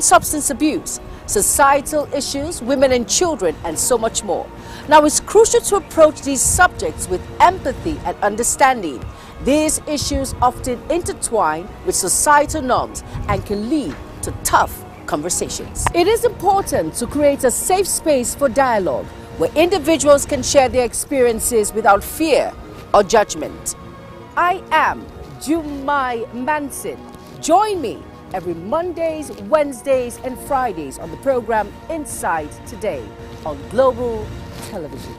substance abuse, societal issues, women and children, and so much more. Now, it's crucial to approach these subjects with empathy and understanding. These issues often intertwine with societal norms and can lead to tough conversations. It is important to create a safe space for dialogue where individuals can share their experiences without fear or judgment. I am Jumai Manson. Join me every Mondays, Wednesdays, and Fridays on the program Inside Today on Global Television.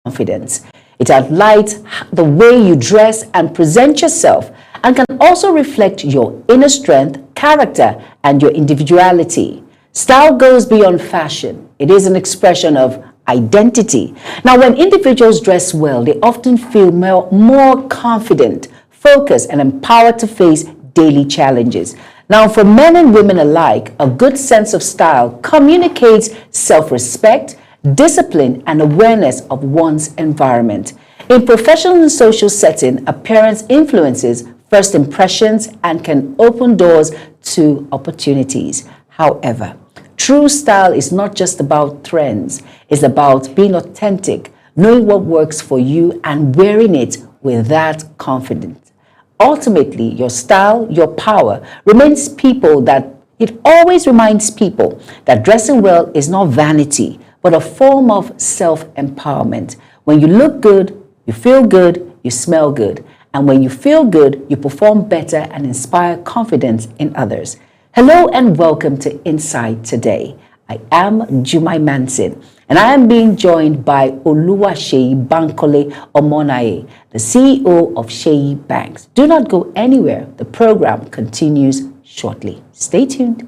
Confidence. It highlights the way you dress and present yourself and can also reflect your inner strength, character, and your individuality. Style goes beyond fashion. It is an expression of identity. Now, when individuals dress well, they often feel more confident, focused, and empowered to face daily challenges. Now, for men and women alike, a good sense of style communicates self-respect, discipline, and awareness of one's environment. In professional and social setting, appearance influences first impressions and can open doors to opportunities. However, true style is not just about trends. It's about being authentic, knowing what works for you, and wearing it with that confidence. Ultimately, your style, your power, it always reminds people that dressing well is not vanity, but a form of self-empowerment. When you look good, you feel good, you smell good. And when you feel good, you perform better and inspire confidence in others. Hello and welcome to Inside Today. I am Jumai Manson, and I am being joined by Oluwaseyi Bankole Omonaye, the CEO of Seyi Banks. Do not go anywhere. The program continues shortly. Stay tuned.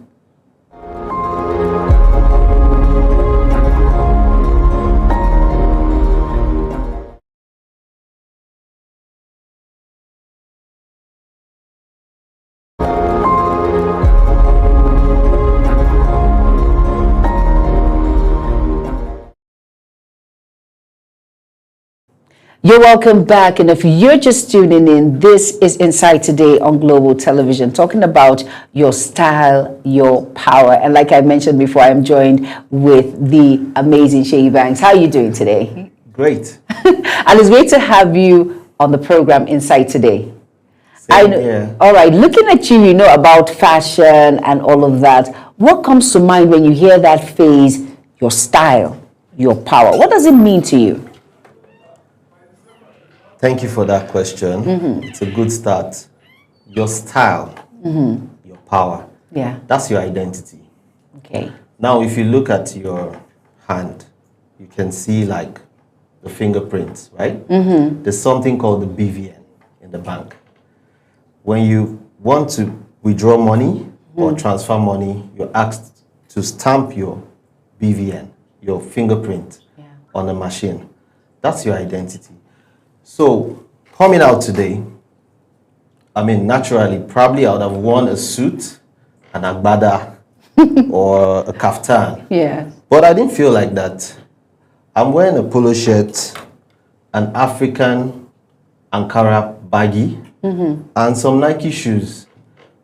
You're welcome back, and if you're just tuning in, this is Inside Today on Global Television, talking about your style, your power. And like I mentioned before, I'm joined with the amazing Seyi Banks. How are you doing today? Great. And it's great to have you on the program Inside Today. All right, looking at you, you know about fashion and all of that. What comes to mind when you hear that phrase, your style, your power? What does it mean to you? Thank you for that question. It's a good start. Your style, your power, Yeah. that's your identity. Okay. Now, if you look at your hand, you can see like the fingerprints, right? There's something called the BVN in the bank. When you want to withdraw money or transfer money, you're asked to stamp your BVN, your fingerprint, on the machine. That's your identity. So, coming out today, I mean, naturally, probably I would have worn a suit, an agbada, or a kaftan. Yeah. But I didn't feel like that. I'm wearing a polo shirt, an African Ankara baggy, and some Nike shoes.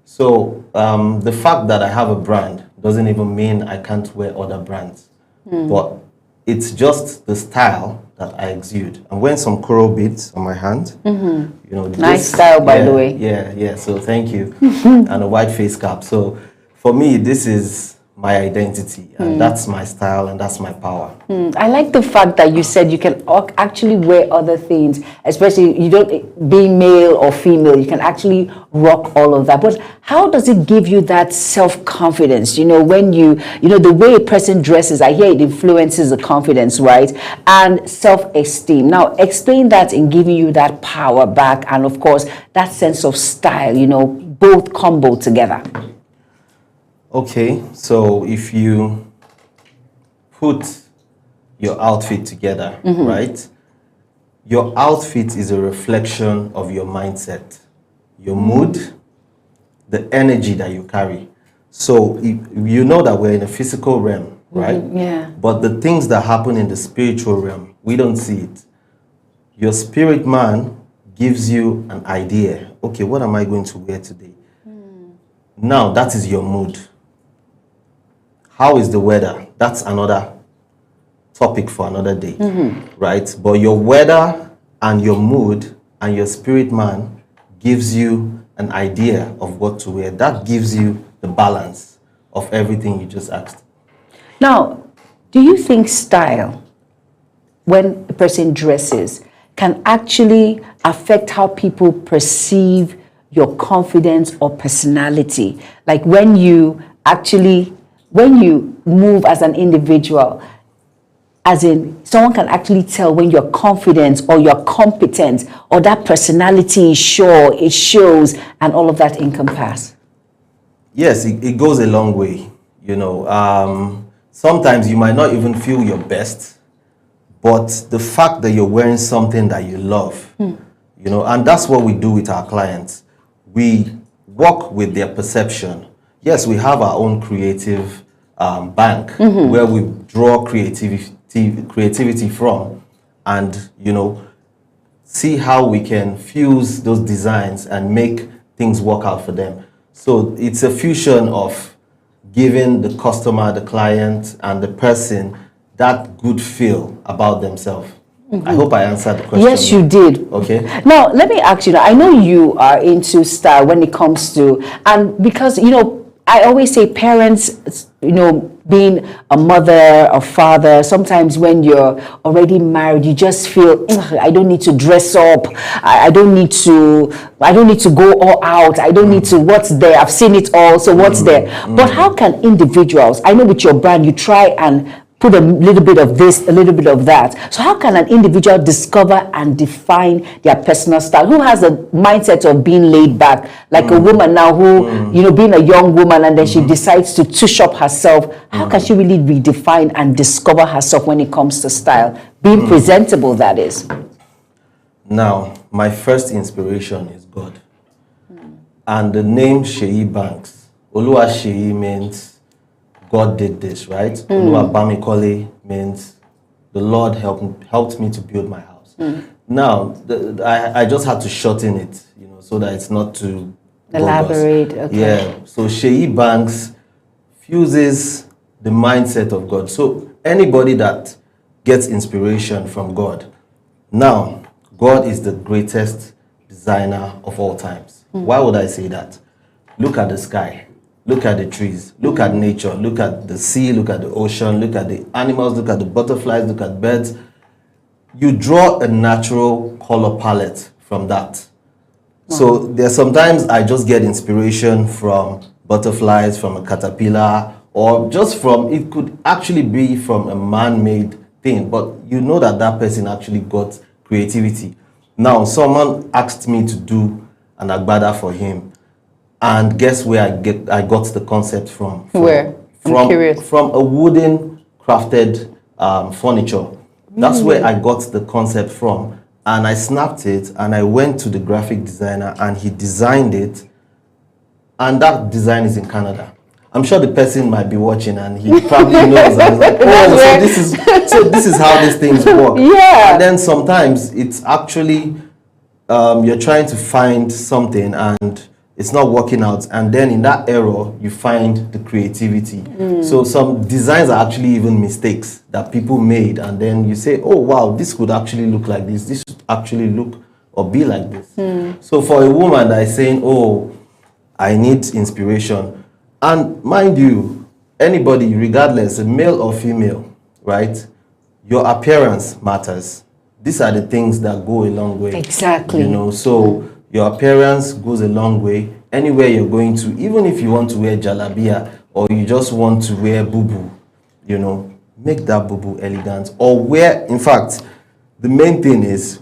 So the fact that I have a brand doesn't even mean I can't wear other brands. But it's just the style that I exude. I'm wearing some coral beads on my hand. You know, Nice style, by the way. Yeah. So thank you. And a white face cap. So for me, this is my identity, and that's my style, and that's my power. I like the fact that you said you can actually wear other things, especially you don't being male or female, you can actually rock all of that. But how does it give you that self-confidence? You know, when you know, the way a person dresses, I hear it influences the confidence, right? And self-esteem. Now, explain that in giving you that power back, and of course, that sense of style, you know, both combo together. Okay, so if you put your outfit together, right? Your outfit is a reflection of your mindset, your mood, the energy that you carry. So you know that we're in a physical realm, right? Yeah. But the things that happen in the spiritual realm, we don't see it. Your spirit man gives you an idea. Okay, what am I going to wear today? Now, that is your mood. How is the weather? That's another topic for another day, right? But your weather and your mood and your spirit man gives you an idea of what to wear. That gives you the balance of everything you just asked. Now, do you think style, when a person dresses, can actually affect how people perceive your confidence or personality? Like when you move as an individual, as in someone can actually tell when you're confident or you're competent, or that personality is sure, it shows, and all of that encompass. Yes, it goes a long way. You know, sometimes you might not even feel your best, but the fact that you're wearing something that you love, you know, and that's what we do with our clients. We work with their perception. Yes, we have our own creative bank where we draw creativity from, and you know, see how we can fuse those designs and make things work out for them. So it's a fusion of giving the customer, the client, and the person that good feel about themselves. I hope I answered the question. Yes, you did. Okay. Now, let me ask you, I know you are into style when it comes to, and because, you know, I always say parents, you know, being a mother or father, sometimes when you're already married, you just feel, I don't need to dress up. I don't need to go all out. I don't need to, what's there? I've seen it all. So what's there? But how can individuals, I know with your brand, you try and put a little bit of this, a little bit of that. So how can an individual discover and define their personal style? Who has a mindset of being laid back, like a woman now who, you know, being a young woman, and then she decides to tush up herself. How can she really redefine and discover herself when it comes to style? Being presentable, that is. Now, my first inspiration is God. And the name Seyi Banks, Oluwa Seyi means God did this, right? Oluwa Bamikole means the Lord helped me to build my house. Now, I just had to shorten it, you know, so that it's not too elaborate. Okay. Yeah. So Seyi Banks fuses the mindset of God. So anybody that gets inspiration from God. Now, God is the greatest designer of all times. Why would I say that? Look at the sky. Look at the trees, look at nature, look at the sea, look at the ocean, look at the animals, look at the butterflies, look at birds. you draw a natural color palette from that. So there's sometimes I just get inspiration from butterflies, from a caterpillar, or just from, it could actually be from a man-made thing, but you know that that person actually got creativity. Now, someone asked me to do an agbada for him, and guess where I got the concept from? Where? I'm curious. From a wooden crafted furniture. That's where I got the concept from. And I snapped it, and I went to the graphic designer, and he designed it. And that design is in Canada. I'm sure the person might be watching, and he probably knows. And he's like, oh, so this is how these things work. Yeah. And then sometimes it's actually you're trying to find something, and it's not working out, and then in that error you find the creativity. So some designs are actually even mistakes that people made, and then you say, oh wow, this could actually look like this should actually look or be like this. So for a woman that is saying, oh, I need inspiration, and mind you, anybody, regardless, male or female, right, your appearance matters. These are the things that go a long way. Exactly. You know, so your appearance goes a long way. Anywhere you're going to, even if you want to wear jalabia or you just want to wear bubu, you know, make that bubu elegant. Or wear, in fact, the main thing is,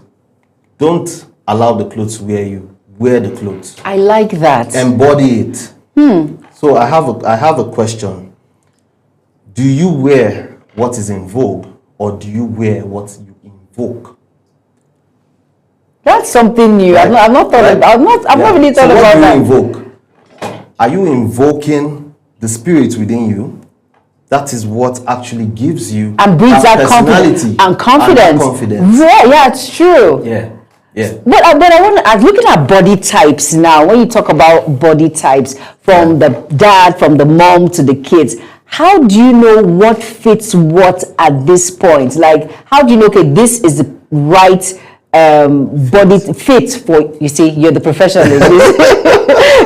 don't allow the clothes to wear you. Wear the clothes. I like that. Embody it. So I have a question. Do you wear what is in vogue, or do you wear what you invoke? That's something new. Right. I've not thought about. I've not really thought about that. So what do you invoke? Are you invoking the spirit within you? That is what actually gives you And brings that confidence personality and confidence. Yeah, it's true. Yeah. But I want to ask, looking at body types now, when you talk about body types, from the dad, from the mom to the kids, how do you know what fits what at this point? Like, how do you know, okay, this is the right body fit for, you see, you're the professional in this.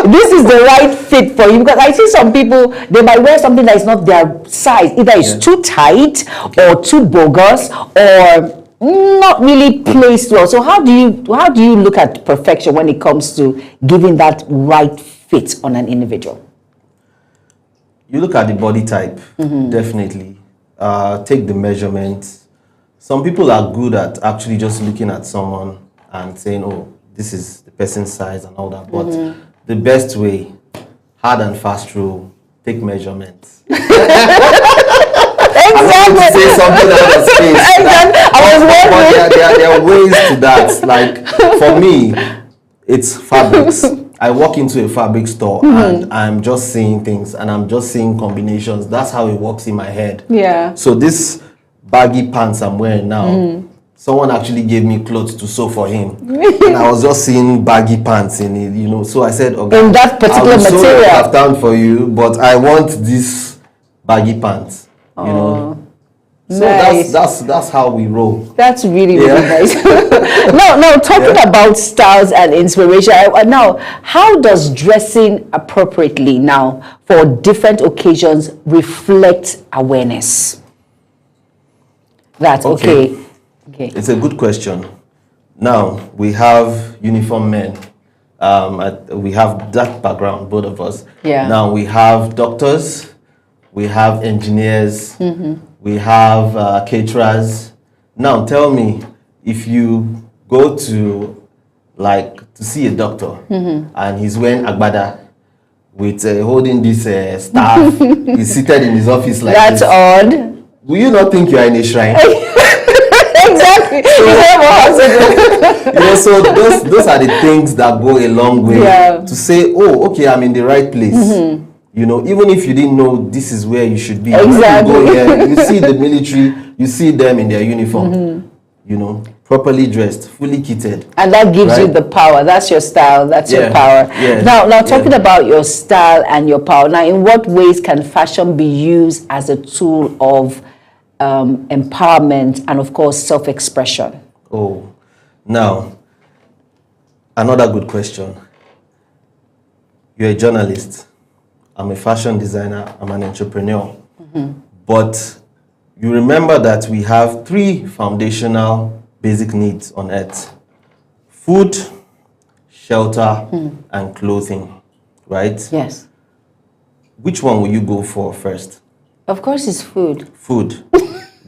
This is the right fit for you, because I see some people, they might wear something that is not their size. Either it's too tight or too bogus or not really placed well. So how do you look at perfection when it comes to giving that right fit on an individual? You look at the body type, definitely. Take the measurements. Some people are good at actually just looking at someone and saying, oh, this is the person's size and all that. But the best way, hard and fast rule, take measurements. Exactly. I say something out of space. But there are ways to that. Like, for me, it's fabrics. I walk into a fabric store and I'm just seeing things, and I'm just seeing combinations. That's how it works in my head. Yeah. So this baggy pants I'm wearing now, someone actually gave me clothes to sew for him. And I was just seeing baggy pants in it, you know. So I said, okay, in that particular material, I've done for you, but I want this baggy pants. You know. So nice. that's how we roll. That's really nice. No, talking about styles and inspiration. Now, how does dressing appropriately now for different occasions reflect awareness? That's okay. It's a good question. Now we have uniform men. We have that background, both of us. Yeah. Now we have doctors. We have engineers, we have caterers. Now tell me, if you go to see a doctor and he's wearing agbada with holding this staff, he's seated in his office like that's this. odd. Will you not think you are in a shrine? Exactly. So those are the things that go a long way to say, oh, okay, I'm in the right place. You know, even if you didn't know this is where you should be. Exactly. You go here, you see the military, you see them in their uniform, you know, properly dressed, fully kitted. And that gives you the power. That's your style. That's your power. Yes. Now talking about your style and your power. Now, in what ways can fashion be used as a tool of empowerment and, of course, self-expression? Oh, now, another good question. You're a journalist. I'm a fashion designer, I'm an entrepreneur. But you remember that we have 3 foundational basic needs on earth: food, shelter, and clothing, right? Yes. Which one will you go for first? Of course, it's food. Food.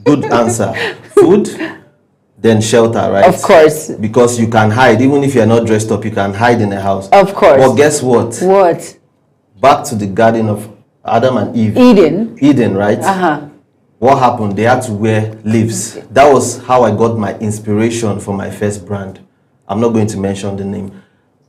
Good answer. Food, then shelter, right? Of course. Because you can hide. Even if you're not dressed up, you can hide in a house. Of course. But guess what? What? Back to the garden of Adam and Eve. Eden. Eden, right? Uh-huh. What happened? They had to wear leaves. That was how I got my inspiration for my first brand. I'm not going to mention the name.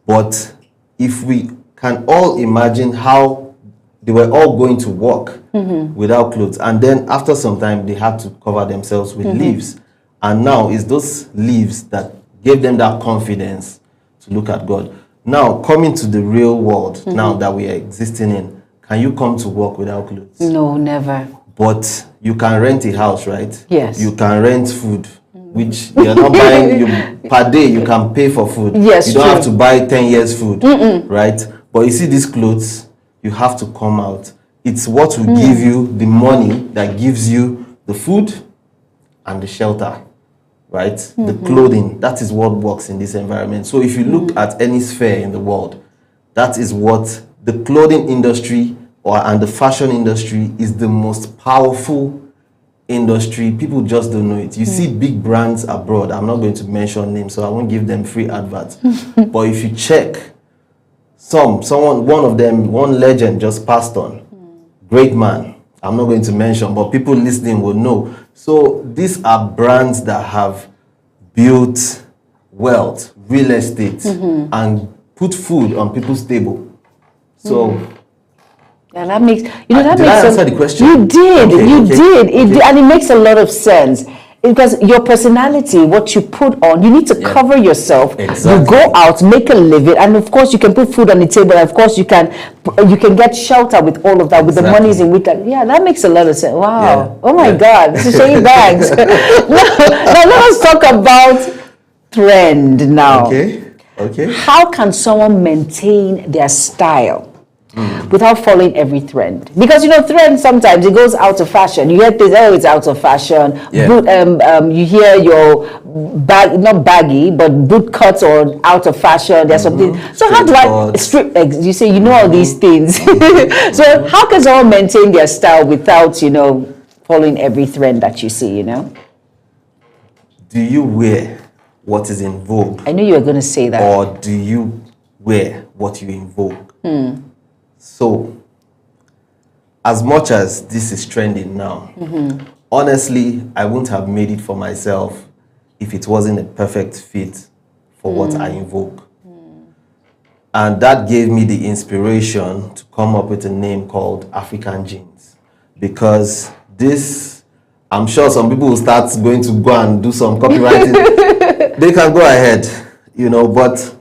But if we can all imagine how they were all going to work without clothes. And then after some time, they had to cover themselves with leaves. And now it's those leaves that gave them that confidence to look at God. Now, coming to the real world, now that we are existing in, can you come to work without clothes? No, never. But you can rent a house, right? Yes. You can rent food, which you're not buying. Per day, you can pay for food. Yes, you don't true. have to buy 10 years food, right? But you see these clothes, you have to come out. It's what will give you the money that gives you the food and the shelter, right? The clothing, that is what works in this environment. So if you look at any sphere in the world, that is what the clothing industry and the fashion industry is the most powerful industry. People just don't know it. You see big brands abroad. I'm not going to mention names, so I won't give them free adverts. But if you check, one legend just passed on. Great man. I'm not going to mention, but people listening will know. So these are brands that have built wealth, real estate, and put food on people's table. So Yeah, that makes, that did makes I sense. answer the question? You did, Okay, you okay, did. It okay. did, and it makes a lot of sense. Because your personality, what you put on, you need to cover yourself. Exactly. You go out, make a living, and of course you can put food on the table. And of course you can get shelter with all of that, with the Exactly. monies in which. Yeah, that makes a lot of sense. Wow. Yeah. Oh my Yeah. God, this is shady bags. Now let us talk about trend now. Okay. How can someone maintain their style without following every trend? Because trend sometimes it goes out of fashion. You hear things, it's out of fashion. Yeah. You hear your not baggy, but boot cuts or out of fashion. There's something. So how do you say all these things? So how can someone maintain their style without following every trend that you see? Do you wear what is in vogue? I knew you were going to say that. Or do you wear what you invoke? So, as much as this is trending now, honestly, I wouldn't have made it for myself if it wasn't a perfect fit for what I invoke. And that gave me the inspiration to come up with a name called African Jeans. Because this, I'm sure some people will start going to go and do some copywriting. They can go ahead, but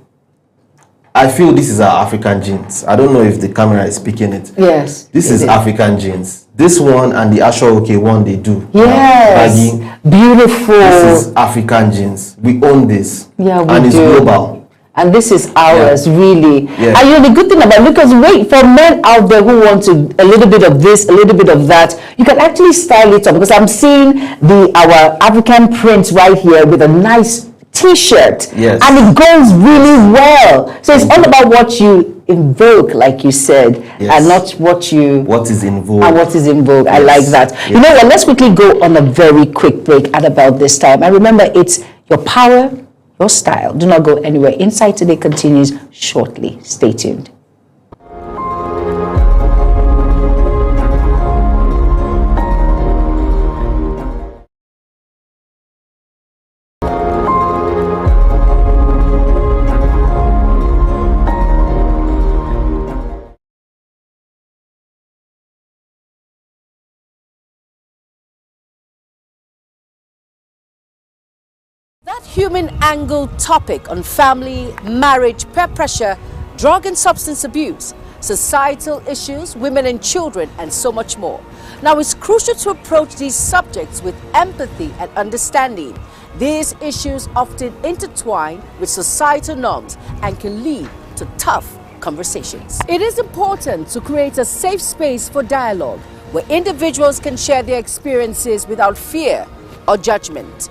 I feel this is our African jeans. I don't know if the camera is picking it. Yes. This is African jeans. This one and the Ashoke one they do. Yes. Baggy. Beautiful. This is African jeans. We own this. Yeah, we and it's do. global. And this is ours, really. Yeah. And the good thing about it, because for men out there who want to a little bit of this, a little bit of that, you can actually style it up. Because I'm seeing our African print right here with a nice T-shirt, Yes. and it goes really well. So it's all about what you invoke, like you said, Yes. and not what is in vogue. and what is in vogue. I Yes. like that. Yes. You know what? Let's quickly go on a very quick break at about this time. And remember, it's your power, your style. Do not go anywhere. Insight Today continues shortly. Stay tuned. That human angle topic on family, marriage, peer pressure, drug and substance abuse, societal issues, women and children, and so much more. Now, it's crucial to approach these subjects with empathy and understanding. These issues often intertwine with societal norms and can lead to tough conversations. It is important to create a safe space for dialogue where individuals can share their experiences without fear or judgment.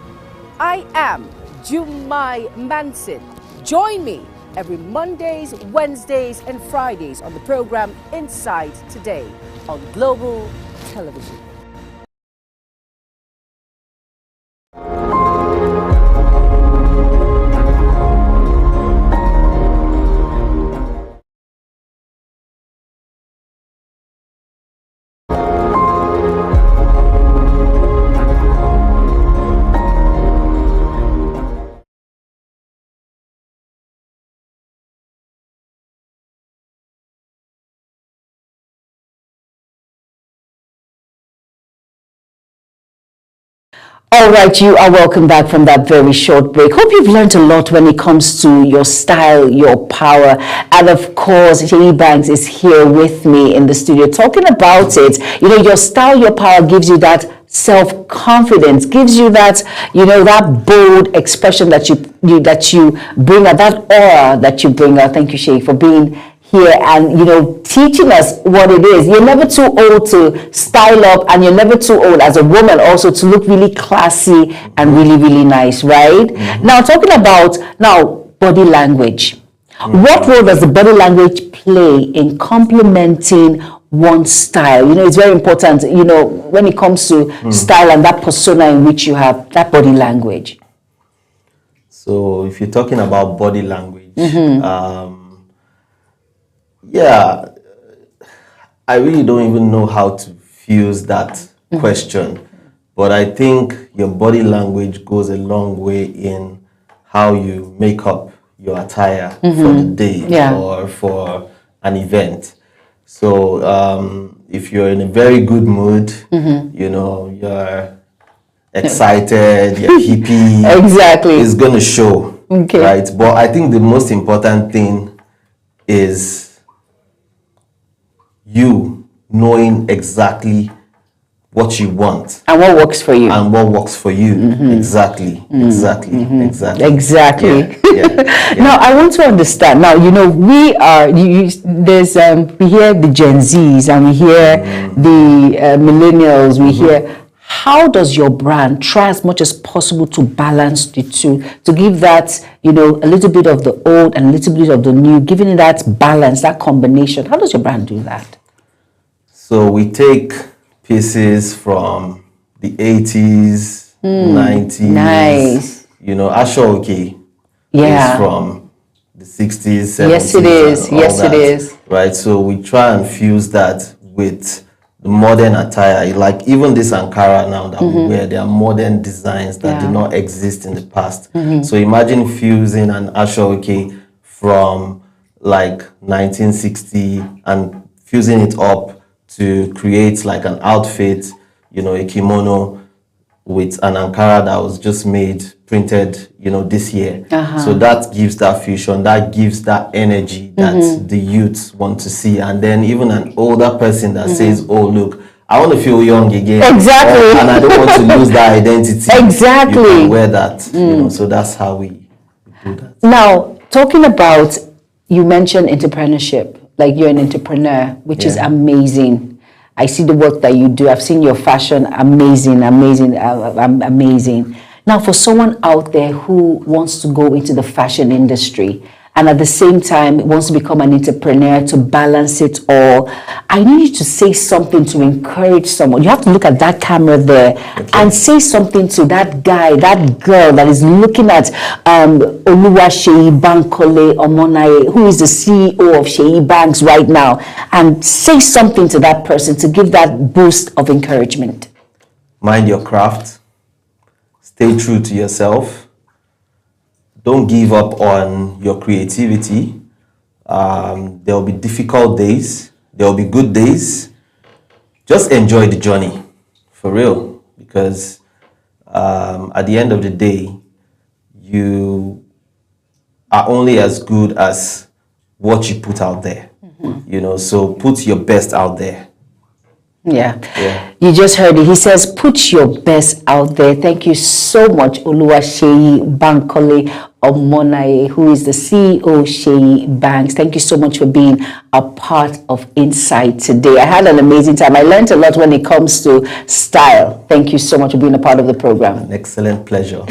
I am Jumai Manson. Join me every Mondays, Wednesdays, and Fridays on the program Inside Today on Global Television. All right, you are welcome back from that very short break. Hope you've learned a lot when it comes to your style, your power. And of course, Seyi Banks is here with me in the studio talking about it. You know, your style, your power gives you that self-confidence, gives you that, you know, that bold expression that you bring out, that aura that you bring out. Thank you, Seyi, for being here and, you know, teaching us what it is. You're never too old to style up, and you're never too old as a woman also to look really classy and really, really nice, right? Now, talking about body language. What role does the body language play in complementing one's style? You know, it's very important, you know, when it comes to style and that persona in which you have that body language. So if you're talking about body language, yeah, I really don't even know how to fuse that question, but I think your body language goes a long way in how you make up your attire for the day or for an event. So if you're in a very good mood, you know, you're excited, you're hippie, exactly, it's going to show, right? But I think the most important thing is you knowing exactly what you want and what works for you, exactly. Yeah. Now I want to understand, now, you know, we are there's we hear the Gen Zs and we hear the millennials, we hear. How does your brand try as much as possible to balance the two, to give that, you know, a little bit of the old and a little bit of the new, giving it that balance, that combination? How does your brand do that? So we take pieces from the 80s, 90s. Nice. You know, Ashoke is from the 60s, 70s. Yes, it is. Yes, it is. Right. So we try and fuse that with the modern attire. Like even this Ankara now that we wear, there are modern designs that did not exist in the past. So imagine fusing an Ashoke from like 1960 and fusing it up to create like an outfit, you know, a kimono with an Ankara that was just printed, you know, this year. So that gives that fusion, that gives that energy that the youths want to see. And then even an older person that says, oh, look, I want to feel young again. Exactly. And I don't want to lose that identity. Exactly. You can wear that, you know, so that's how we do that. Now, talking about, you mentioned entrepreneurship, like you're an entrepreneur, which is amazing. I see the work that you do. I've seen your fashion, amazing. Now, for someone out there who wants to go into the fashion industry and at the same time wants to become an entrepreneur to balance it all, I need you to say something to encourage someone. You have to look at that camera there and say something to that guy, that girl that is looking at Oluwaseyi Bankole Omonaye, who is the CEO of Seyi Banks right now, and say something to that person to give that boost of encouragement. Mind your craft. Stay true to yourself. Don't give up on your creativity. There will be difficult days. There will be good days. Just enjoy the journey, for real. Because at the end of the day, you are only as good as what you put out there. You know, so put your best out there. Yeah, you just heard it. He says, put your best out there. Thank you so much, Oluwaseyi Bankole Omonaye, who is the CEO of Seyi Banks. Thank you so much for being a part of Insight today. I had an amazing time. I learned a lot when it comes to style. Thank you so much for being a part of the program. An excellent pleasure.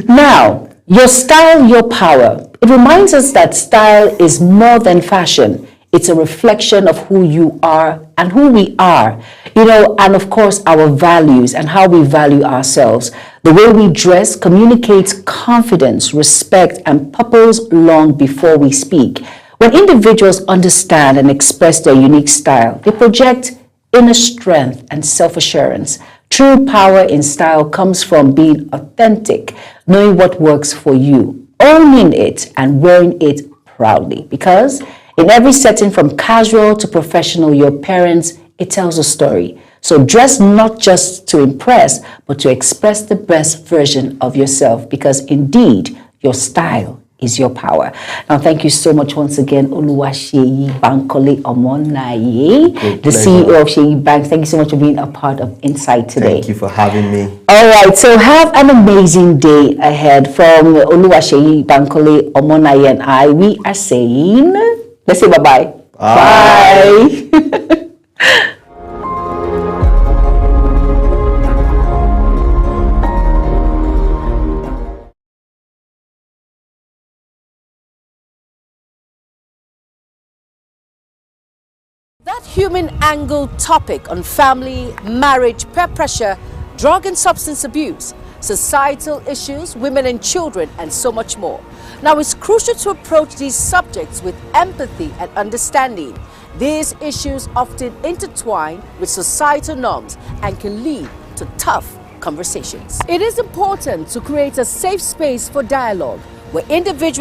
Now, your style, your power. It reminds us that style is more than fashion. It's a reflection of who you are and who we are, and of course, our values and how we value ourselves. The way we dress communicates confidence, respect, and purpose long before we speak. When individuals understand and express their unique style, they project inner strength and self-assurance. True power in style comes from being authentic, knowing what works for you, owning it, and wearing it proudly. Because in every setting, from casual to professional, your appearance, it tells a story. So dress not just to impress, but to express the best version of yourself, because indeed, your style is your power. Now, thank you so much once again, Oluwaseyi Bankole Omonaye, the CEO of Seyi Bank. Thank you so much for being a part of Insight today. Thank you for having me. All right, so have an amazing day ahead. From Oluwaseyi Bankole Omonaye and I, we are saying, let's say bye-bye. Bye. That human angle topic on family, marriage, peer pressure, drug and substance abuse, societal issues, women and children, and so much more. Now, it's crucial to approach these subjects with empathy and understanding. These issues often intertwine with societal norms and can lead to tough conversations. It is important to create a safe space for dialogue where individuals